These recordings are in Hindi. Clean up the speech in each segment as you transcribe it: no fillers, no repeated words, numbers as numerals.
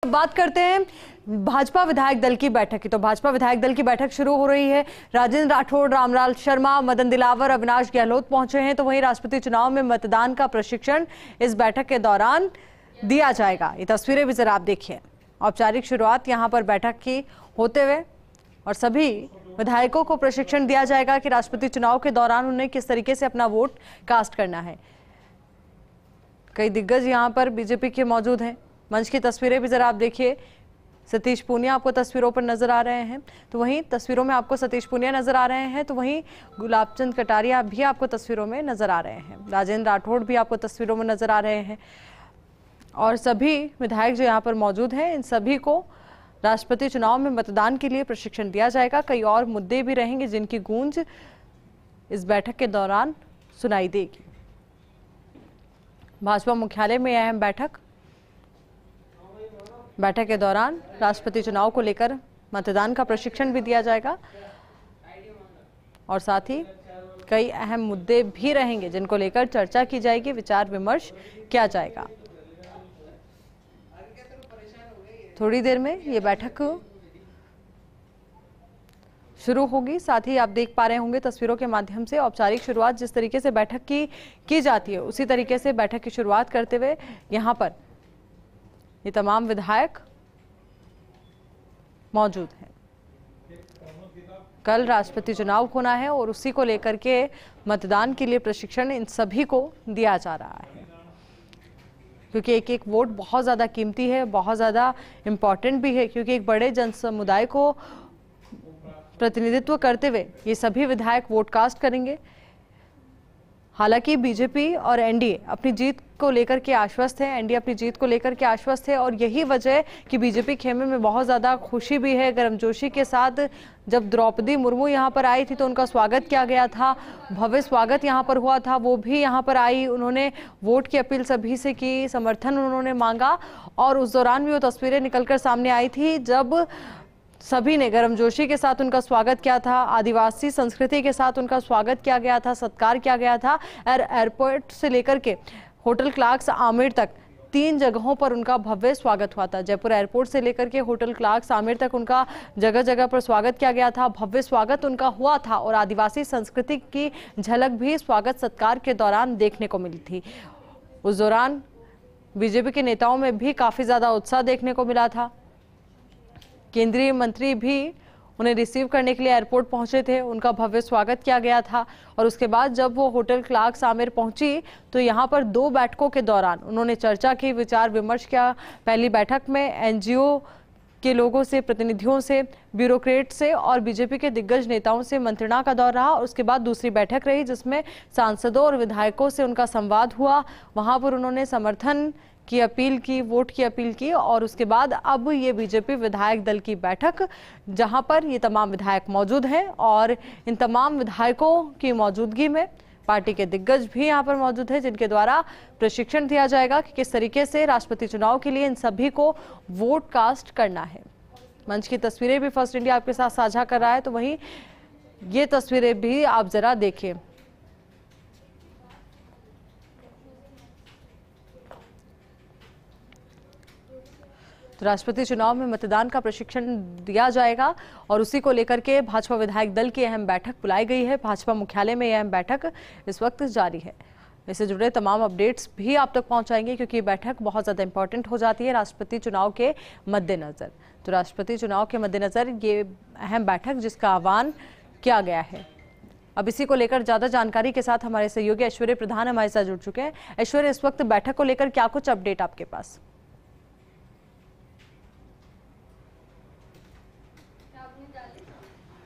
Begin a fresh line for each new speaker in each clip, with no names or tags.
बात करते हैं भाजपा विधायक दल की बैठक की। तो भाजपा विधायक दल की बैठक शुरू हो रही है। राजेंद्र राठौड़, रामलाल शर्मा, मदन दिलावर, अविनाश गहलोत पहुंचे हैं। तो वहीं राष्ट्रपति चुनाव में मतदान का प्रशिक्षण इस बैठक के दौरान दिया जाएगा। ये तस्वीरें भी जरा आप देखिए। औपचारिक शुरुआत यहां पर बैठक की होते हुए और सभी विधायकों को प्रशिक्षण दिया जाएगा कि राष्ट्रपति चुनाव के दौरान उन्हें किस तरीके से अपना वोट कास्ट करना है। कई दिग्गज यहां पर बीजेपी के मौजूद हैं। मंच की तस्वीरें भी जरा आप देखिए। सतीश पूनिया आपको तस्वीरों पर नजर आ रहे हैं। तो वहीं तस्वीरों में आपको सतीश पूनिया नजर आ रहे हैं। तो वहीं गुलाबचंद कटारिया भी आपको तस्वीरों में नजर आ रहे हैं। राजेंद्र राठौड़ भी आपको तस्वीरों में नजर आ रहे हैं। और सभी विधायक जो यहाँ पर मौजूद हैं, इन सभी को राष्ट्रपति चुनाव में मतदान के लिए प्रशिक्षण दिया जाएगा। कई और मुद्दे भी रहेंगे जिनकी गूंज इस बैठक के दौरान सुनाई देगी। भाजपा मुख्यालय में अहम बैठक के दौरान राष्ट्रपति चुनाव को लेकर मतदान का प्रशिक्षण भी दिया जाएगा और साथ ही कई अहम मुद्दे भी रहेंगे जिनको लेकर चर्चा की जाएगी, विचार विमर्श किया जाएगा। थोड़ी देर में ये बैठक शुरू होगी। साथ ही आप देख पा रहे होंगे तस्वीरों के माध्यम से औपचारिक शुरुआत जिस तरीके से बैठक की जाती है, उसी तरीके से बैठक की शुरुआत करते हुए यहाँ पर ये तमाम विधायक मौजूद हैं। कल राष्ट्रपति चुनाव होना है और उसी को लेकर के मतदान के लिए प्रशिक्षण इन सभी को दिया जा रहा है, क्योंकि एक एक वोट बहुत ज़्यादा कीमती है, बहुत ज़्यादा इम्पॉर्टेंट भी है, क्योंकि एक बड़े जन समुदाय को प्रतिनिधित्व करते हुए ये सभी विधायक वोट कास्ट करेंगे। हालांकि बीजेपी और एनडीए अपनी जीत को लेकर के आश्वस्त है, एनडीए अपनी जीत को लेकर के आश्वस्त है और यही वजह है कि बीजेपी खेमे में बहुत ज़्यादा खुशी भी है। गर्मजोशी के साथ जब द्रौपदी मुर्मू यहाँ पर आई थी तो उनका स्वागत किया गया था, भव्य स्वागत यहाँ पर हुआ था। वो भी यहाँ पर आई, उन्होंने वोट की अपील सभी से की, समर्थन उन्होंने मांगा और उस दौरान भी वो तस्वीरें निकलकर सामने आई थी जब सभी ने गर्मजोशी के साथ उनका स्वागत किया था। आदिवासी संस्कृति के साथ उनका स्वागत किया गया था, सत्कार किया गया था। एयरपोर्ट से लेकर के होटल क्लार्क्स आमेर तक 3 जगहों पर उनका भव्य स्वागत हुआ था। जयपुर एयरपोर्ट से लेकर के होटल क्लार्क्स आमेर तक उनका जगह जगह पर स्वागत किया गया था, भव्य स्वागत उनका हुआ था और आदिवासी संस्कृति की झलक भी स्वागत सत्कार के दौरान देखने को मिली थी। उस दौरान बीजेपी के नेताओं में भी काफ़ी ज़्यादा उत्साह देखने को मिला था। केंद्रीय मंत्री भी उन्हें रिसीव करने के लिए एयरपोर्ट पहुंचे थे, उनका भव्य स्वागत किया गया था और उसके बाद जब वो होटल क्लार्क्स आमेर पहुंची तो यहाँ पर 2 बैठकों के दौरान उन्होंने चर्चा की, विचार विमर्श किया। पहली बैठक में एनजीओ के लोगों से, प्रतिनिधियों से, ब्यूरोक्रेट से और बीजेपी के दिग्गज नेताओं से मंत्रणा का दौर रहा और उसके बाद दूसरी बैठक रही जिसमें सांसदों और विधायकों से उनका संवाद हुआ। वहाँ पर उन्होंने समर्थन की अपील की, वोट की अपील की और उसके बाद अब ये बीजेपी विधायक दल की बैठक जहां पर ये तमाम विधायक मौजूद हैं और इन तमाम विधायकों की मौजूदगी में पार्टी के दिग्गज भी यहां पर मौजूद हैं जिनके द्वारा प्रशिक्षण दिया जाएगा कि किस तरीके से राष्ट्रपति चुनाव के लिए इन सभी को वोट कास्ट करना है। मंच की तस्वीरें भी फर्स्ट इंडिया आपके साथ साझा कर रहा है, तो वहीं ये तस्वीरें भी आप जरा देखिए। तो राष्ट्रपति चुनाव में मतदान का प्रशिक्षण दिया जाएगा और उसी को लेकर के भाजपा विधायक दल की अहम बैठक बुलाई गई है। भाजपा मुख्यालय में यह अहम बैठक इस वक्त जारी है। इससे जुड़े तमाम अपडेट्स भी आप तक पहुंचाएंगे क्योंकि ये बैठक बहुत ज़्यादा इंपॉर्टेंट हो जाती है राष्ट्रपति चुनाव के मद्देनज़र। तो राष्ट्रपति चुनाव के मद्देनज़र ये अहम बैठक जिसका आह्वान किया गया है। अब इसी को लेकर ज़्यादा जानकारी के साथ हमारे सहयोगी ऐश्वर्य प्रधान हमारे साथ जुड़ चुके हैं। ऐश्वर्य, इस वक्त बैठक को लेकर क्या कुछ अपडेट आपके पास?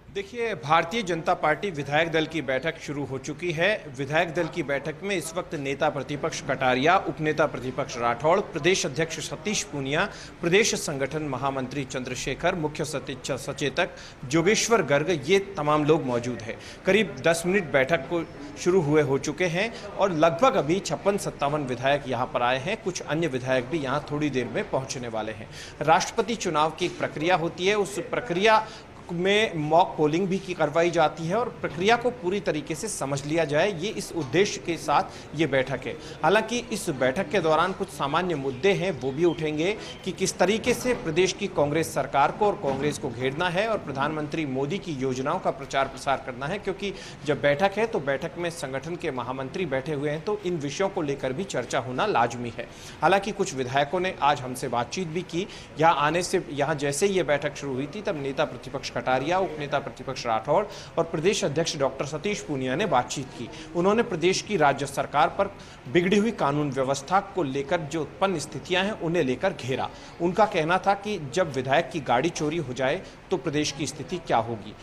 देखिए, भारतीय जनता पार्टी विधायक दल की बैठक शुरू हो चुकी है। विधायक दल की बैठक में इस वक्त नेता प्रतिपक्ष कटारिया, उपनेता प्रतिपक्ष राठौड़, प्रदेश अध्यक्ष सतीश पूनिया, प्रदेश संगठन महामंत्री चंद्रशेखर, मुख्य सचेतक जोगेश्वर गर्ग, ये तमाम लोग मौजूद हैं। करीब 10 मिनट बैठक को शुरू हुए हो चुके हैं और लगभग अभी 56-57 विधायक यहाँ पर आए हैं। कुछ अन्य विधायक भी यहाँ थोड़ी देर में पहुँचने वाले हैं। राष्ट्रपति चुनाव की एक प्रक्रिया होती है, उस प्रक्रिया में मॉक पोलिंग भी की करवाई जाती है और प्रक्रिया को पूरी तरीके से समझ लिया जाए, ये इस उद्देश्य के साथ ये बैठक है। हालांकि इस बैठक के दौरान कुछ सामान्य मुद्दे हैं वो भी उठेंगे कि किस तरीके से प्रदेश की कांग्रेस सरकार को और कांग्रेस को घेरना है और प्रधानमंत्री मोदी की योजनाओं का प्रचार प्रसार करना है, क्योंकि जब बैठक है तो बैठक में संगठन के महामंत्री बैठे हुए हैं तो इन विषयों को लेकर भी चर्चा होना लाजमी है। हालांकि कुछ विधायकों ने आज हमसे बातचीत भी की। यहाँ जैसे ही ये बैठक शुरू हुई थी तब नेता प्रतिपक्ष कटारिया, उपनेता प्रतिपक्ष राठौड़ और प्रदेश अध्यक्ष डॉक्टर सतीश पूनिया ने बातचीत की। उन्होंने प्रदेश की राज्य सरकार पर बिगड़ी हुई कानून व्यवस्था को लेकर जो उत्पन्न स्थितियां हैं उन्हें लेकर घेरा। उनका कहना था कि जब विधायक की गाड़ी चोरी हो जाए तो प्रदेश की स्थिति क्या होगी।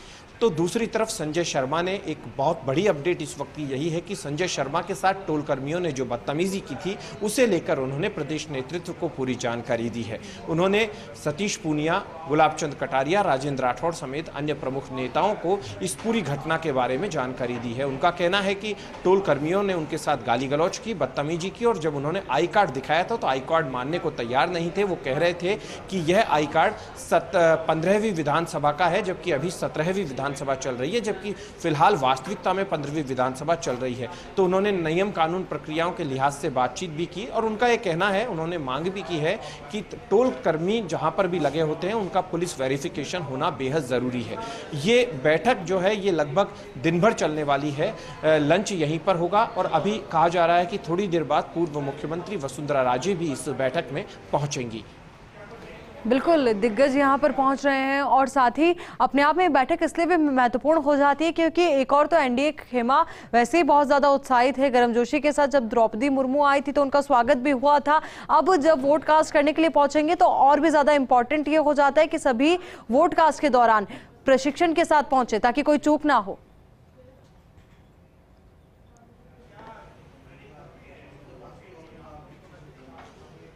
तो दूसरी तरफ संजय शर्मा ने एक बहुत बड़ी अपडेट इस वक्त की यही है कि संजय शर्मा के साथ टोल कर्मियों ने जो बदतमीजी की थी उसे लेकर उन्होंने प्रदेश नेतृत्व को पूरी जानकारी दी है। उन्होंने सतीश पूनिया, गुलाबचंद कटारिया, राजेंद्र राठौड़ समेत अन्य प्रमुख नेताओं को इस पूरी घटना के बारे में जानकारी दी है। उनका कहना है कि टोल कर्मियों ने उनके साथ गाली गलौज की, बदतमीजी की और जब उन्होंने आई कार्ड दिखाया था तो आई कार्ड मानने को तैयार नहीं थे। वो कह रहे थे कि यह आई कार्ड 15वीं विधानसभा का है जबकि अभी 17वीं विधानसभा चल रही है, जबकि फिलहाल वास्तविकता में 15वीं विधानसभा चल रही है। तो उन्होंने नियम कानून प्रक्रियाओं के लिहाज से बातचीत भी की और उनका यह कहना है, उन्होंने मांग भी की है कि टोल कर्मी जहां पर भी लगे होते हैं उनका पुलिस वेरिफिकेशन होना बेहद जरूरी है। ये बैठक जो है ये लगभग दिन भर चलने वाली है। लंच यहीं पर होगा और अभी कहा जा रहा है कि थोड़ी देर बाद पूर्व मुख्यमंत्री वसुंधरा राजे भी इस बैठक में पहुंचेंगी।
बिल्कुल, दिग्गज यहाँ पर पहुंच रहे हैं और साथ ही अपने आप में बैठक इसलिए भी महत्वपूर्ण हो जाती है क्योंकि एक और तो एनडीए खेमा वैसे ही बहुत ज्यादा उत्साहित है। गर्मजोशी के साथ जब द्रौपदी मुर्मू आई थी तो उनका स्वागत भी हुआ था। अब जब वोट कास्ट करने के लिए पहुंचेंगे तो और भी ज्यादा इंपॉर्टेंट ये हो जाता है कि सभी वोट कास्ट के दौरान प्रशिक्षण के साथ पहुंचे ताकि कोई चूक ना हो।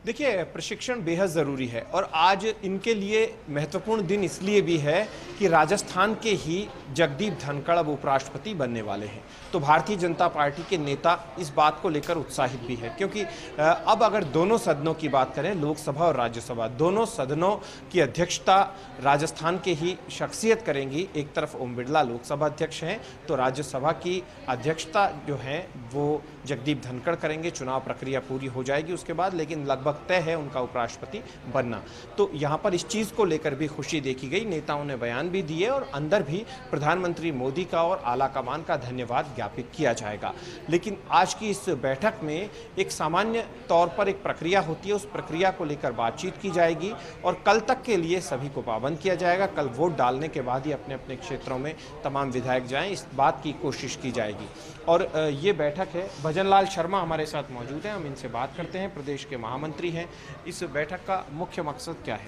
देखिए, प्रशिक्षण बेहद ज़रूरी है और आज इनके लिए महत्वपूर्ण दिन इसलिए भी है कि राजस्थान के ही जगदीप धनखड़ अब उपराष्ट्रपति बनने वाले हैं। तो भारतीय जनता पार्टी के नेता इस बात को लेकर उत्साहित भी है क्योंकि अब अगर दोनों सदनों की बात करें, लोकसभा और राज्यसभा, दोनों सदनों की अध्यक्षता राजस्थान के ही शख्सियत करेंगी। एक तरफ ओम बिरला लोकसभा अध्यक्ष हैं तो राज्यसभा की अध्यक्षता जो है वो जगदीप धनखड़ करेंगे। चुनाव प्रक्रिया पूरी हो जाएगी उसके बाद, लेकिन लगभग तय है उनका उपराष्ट्रपति बनना। तो यहाँ पर इस चीज़ को लेकर भी खुशी देखी गई, नेताओं ने बयान भी दिए और अंदर भी प्रधानमंत्री मोदी का और आला कमान का धन्यवाद ज्ञापित किया जाएगा। लेकिन आज की इस बैठक में एक सामान्य तौर पर एक प्रक्रिया होती है, उस प्रक्रिया को लेकर बातचीत की जाएगी और कल तक के लिए सभी को पाबंद किया जाएगा। कल वोट डालने के बाद ही अपने अपने क्षेत्रों में तमाम विधायक जाएं, इस बात की कोशिश की जाएगी। और ये बैठक है, भजनलाल शर्मा हमारे साथ मौजूद हैं, हम इनसे बात करते हैं, प्रदेश के महामंत्री हैं। इस बैठक का मुख्य मकसद क्या है?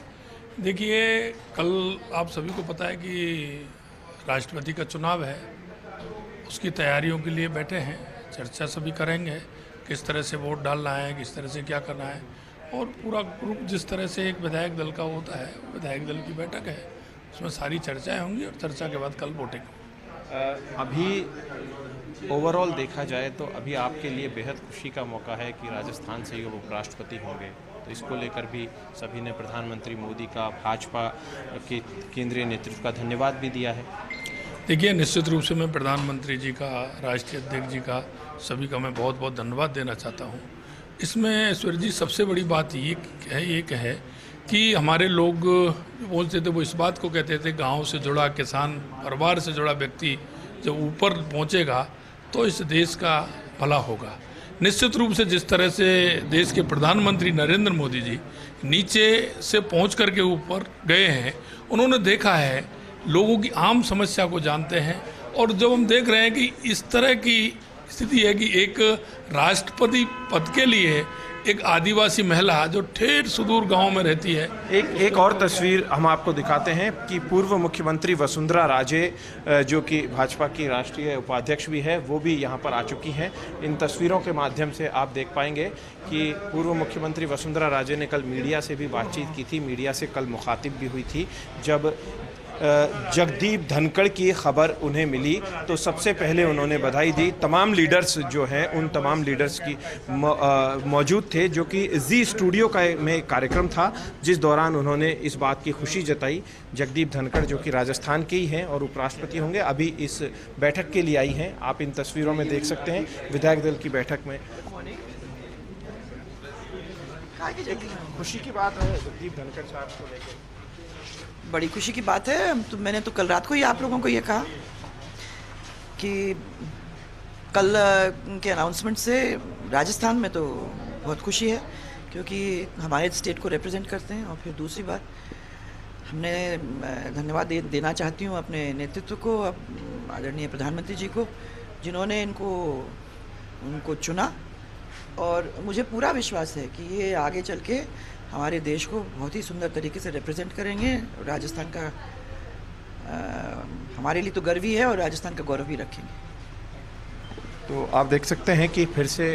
देखिए, कल आप सभी को पता है कि राष्ट्रपति का चुनाव है, उसकी तैयारियों के लिए बैठे हैं। चर्चा सभी करेंगे किस तरह से वोट डालना है, किस तरह से क्या करना है और पूरा ग्रुप जिस तरह से एक विधायक दल का होता है, विधायक दल की बैठक है, उसमें सारी चर्चाएं होंगी और चर्चा के बाद कल वोटिंग।
अभी ओवरऑल देखा जाए तो अभी आपके लिए बेहद खुशी का मौका है कि राजस्थान से ही वो उपराष्ट्रपति होंगे, तो इसको लेकर भी सभी ने प्रधानमंत्री मोदी का, भाजपा के केंद्रीय नेतृत्व का धन्यवाद भी दिया है।
देखिए, निश्चित रूप से मैं प्रधानमंत्री जी का, राष्ट्रीय अध्यक्ष जी का, सभी का मैं बहुत बहुत धन्यवाद देना चाहता हूँ। इसमें ऐश्वर्य जी सबसे बड़ी बात ये है कि हमारे लोग बोलते थे, वो इस बात को कहते थे, गाँव से जुड़ा, किसान परिवार से जुड़ा व्यक्ति जब ऊपर पहुँचेगा तो इस देश का भला होगा। निश्चित रूप से जिस तरह से देश के प्रधानमंत्री नरेंद्र मोदी जी नीचे से पहुंच करके ऊपर गए हैं, उन्होंने देखा है, लोगों की आम समस्या को जानते हैं और जब हम देख रहे हैं कि इस तरह की स्थिति है कि एक राष्ट्रपति पद के लिए एक आदिवासी महिला जो ठेठ सुदूर गांव में रहती है।
एक और तस्वीर हम आपको दिखाते हैं कि पूर्व मुख्यमंत्री वसुंधरा राजे, जो कि भाजपा की राष्ट्रीय उपाध्यक्ष भी है, वो भी यहाँ पर आ चुकी हैं। इन तस्वीरों के माध्यम से आप देख पाएंगे कि पूर्व मुख्यमंत्री वसुंधरा राजे ने कल मीडिया से भी बातचीत की थी, मीडिया से कल मुखातिब भी हुई थी। जब जगदीप धनखड़ की खबर उन्हें मिली तो सबसे पहले उन्होंने बधाई दी। तमाम लीडर्स जो हैं उन तमाम लीडर्स की मौजूद थे, जो कि जी स्टूडियो में कार्यक्रम था, जिस दौरान उन्होंने इस बात की खुशी जताई। जगदीप धनखड़ जो कि राजस्थान के ही हैं और उपराष्ट्रपति होंगे, अभी इस बैठक के लिए आई हैं। आप इन तस्वीरों में देख सकते हैं विधायक दल की बैठक में। खुशी की बात है जगदीप धनखड़ साहब को लेकर,
बड़ी खुशी की बात है। तो मैंने तो कल रात को ही आप लोगों को ये कहा कि कल के अनाउंसमेंट से राजस्थान में तो बहुत खुशी है, क्योंकि हमारे स्टेट को रिप्रेजेंट करते हैं। और फिर दूसरी बात, हमने धन्यवाद देना चाहती हूँ अपने नेतृत्व को, आदरणीय प्रधानमंत्री जी को, जिन्होंने उनको चुना। और मुझे पूरा विश्वास है कि ये आगे चल के हमारे देश को बहुत ही सुंदर तरीके से रिप्रेजेंट करेंगे। राजस्थान का हमारे लिए तो गर्व ही है और राजस्थान का गौरव भी रखेंगे।
तो आप देख सकते हैं कि फिर से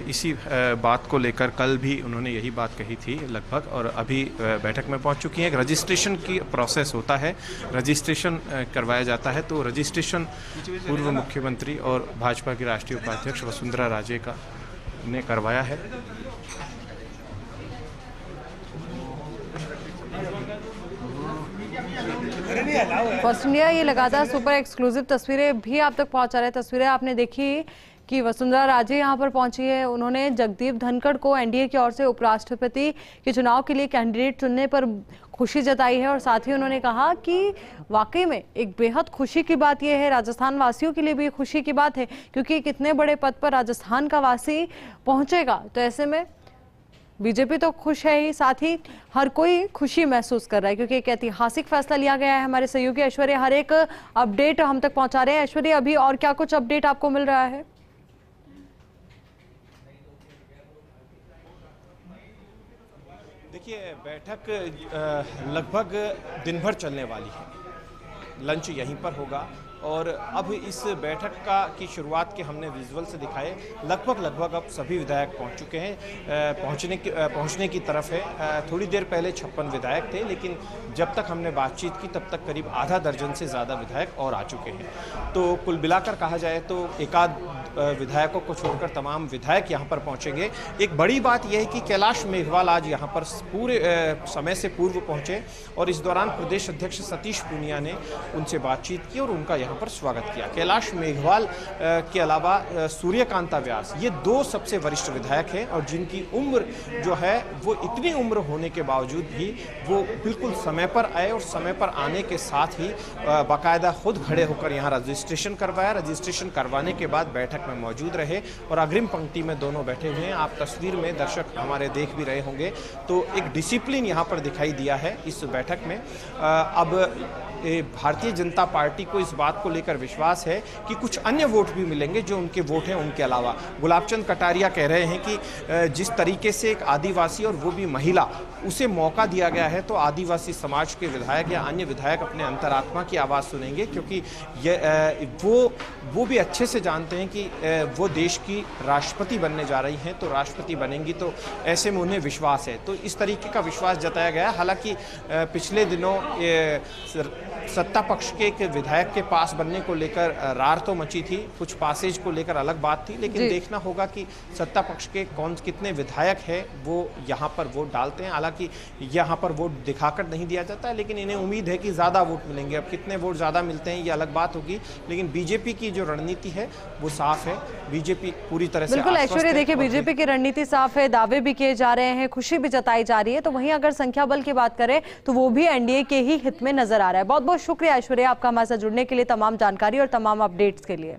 इसी बात को लेकर कल भी उन्होंने यही बात कही थी लगभग, और अभी बैठक में पहुंच चुकी हैं। रजिस्ट्रेशन की प्रोसेस होता है, रजिस्ट्रेशन करवाया जाता है। तो रजिस्ट्रेशन पूर्व मुख्यमंत्री और भाजपा की राष्ट्रीय उपाध्यक्ष वसुंधरा राजे का ने करवाया है।
फर्स्ट इंडिया ये लगातार सुपर एक्सक्लूसिव तस्वीरें भी आप तक पहुंचा रहे हैं। तस्वीरें आपने देखी कि वसुंधरा राजे यहां पर पहुंची है। उन्होंने जगदीप धनखड़ को एनडीए की ओर से उपराष्ट्रपति के चुनाव के लिए कैंडिडेट चुनने पर खुशी जताई है, और साथ ही उन्होंने कहा कि वाकई में एक बेहद खुशी की बात यह है, राजस्थान वासियों के लिए भी खुशी की बात है, क्योंकि कितने बड़े पद पर राजस्थान का वासी पहुंचेगा। तो ऐसे में बीजेपी तो खुश है ही, साथ ही हर कोई खुशी महसूस कर रहा है, क्योंकि एक ऐतिहासिक फैसला लिया गया है। हमारे सहयोगी ऐश्वर्या हर एक अपडेट हम तक पहुंचा रहे हैं। ऐश्वर्या, अभी और क्या कुछ अपडेट आपको मिल रहा है?
देखिए, बैठक लगभग दिन भर चलने वाली है। लंच यहीं पर होगा और अब इस बैठक की शुरुआत के हमने विजुअल से दिखाए। लगभग अब सभी विधायक पहुंच चुके हैं, पहुंचने की तरफ है। थोड़ी देर पहले 56 विधायक थे, लेकिन जब तक हमने बातचीत की तब तक करीब आधा दर्जन से ज़्यादा विधायक और आ चुके हैं। तो कुल मिलाकर कहा जाए तो एकाध विधायकों को छोड़कर तमाम विधायक यहाँ पर पहुँचेंगे। एक बड़ी बात यह है कि कैलाश मेघवाल आज यहाँ पर पूरे समय से पूर्व पहुँचे और इस दौरान प्रदेश अध्यक्ष सतीश पूनिया ने उनसे बातचीत की और उनका यहाँ पर स्वागत किया। कैलाश मेघवाल के अलावा सूर्यकांता व्यास, ये दो सबसे वरिष्ठ विधायक हैं और जिनकी उम्र जो है वो इतनी उम्र होने के बावजूद भी वो बिल्कुल समय पर आए और समय पर आने के साथ ही बाकायदा खुद खड़े होकर यहाँ रजिस्ट्रेशन करवाया। रजिस्ट्रेशन करवाने के बाद बैठक में मौजूद रहे और अग्रिम पंक्ति में दोनों बैठे हुए हैं। आप तस्वीर में दर्शक हमारे देख भी रहे होंगे, तो एक डिसिप्लिन यहाँ पर दिखाई दिया है इस बैठक में। अब भारतीय जनता पार्टी को इस बात को लेकर विश्वास है कि कुछ अन्य वोट भी मिलेंगे जो उनके वोट हैं उनके अलावा। गुलाबचंद कटारिया कह रहे हैं कि जिस तरीके से एक आदिवासी और वो भी महिला उसे मौका दिया गया है, तो आदिवासी समाज के विधायक या अन्य विधायक अपने अंतरात्मा की आवाज़ सुनेंगे, क्योंकि वो भी अच्छे से जानते हैं कि वो देश की राष्ट्रपति बनने जा रही हैं, तो राष्ट्रपति बनेंगी, तो ऐसे में उन्हें विश्वास है। तो इस तरीके का विश्वास जताया गया। हालांकि पिछले दिनों सत्ता पक्ष के एक विधायक के पास बनने को लेकर रार तो मची थी, कुछ पासेज को लेकर अलग बात थी, लेकिन देखना होगा कि सत्ता पक्ष के कितने विधायक हैं वो यहाँ पर वोट डालते हैं। हालांकि यहाँ पर वोट दिखाकर नहीं दिया जाता है, लेकिन इन्हें उम्मीद है कि ज़्यादा वोट मिलेंगे। अब कितने वोट ज़्यादा मिलते हैं ये अलग बात होगी, लेकिन बीजेपी की जो रणनीति है वो साफ है। बीजेपी पूरी तरह से
बिल्कुल ऐश्वर्या, देखिए बीजेपी की रणनीति साफ है, दावे भी किए जा रहे हैं, खुशी भी जताई जा रही है। तो वहीं अगर संख्या बल की बात करें तो वो भी एनडीए के ही हित में नजर आ रहा है। बहुत बहुत शुक्रिया ऐश्वर्या आपका हमारे साथ जुड़ने के लिए, तमाम जानकारी और तमाम अपडेट्स के लिए।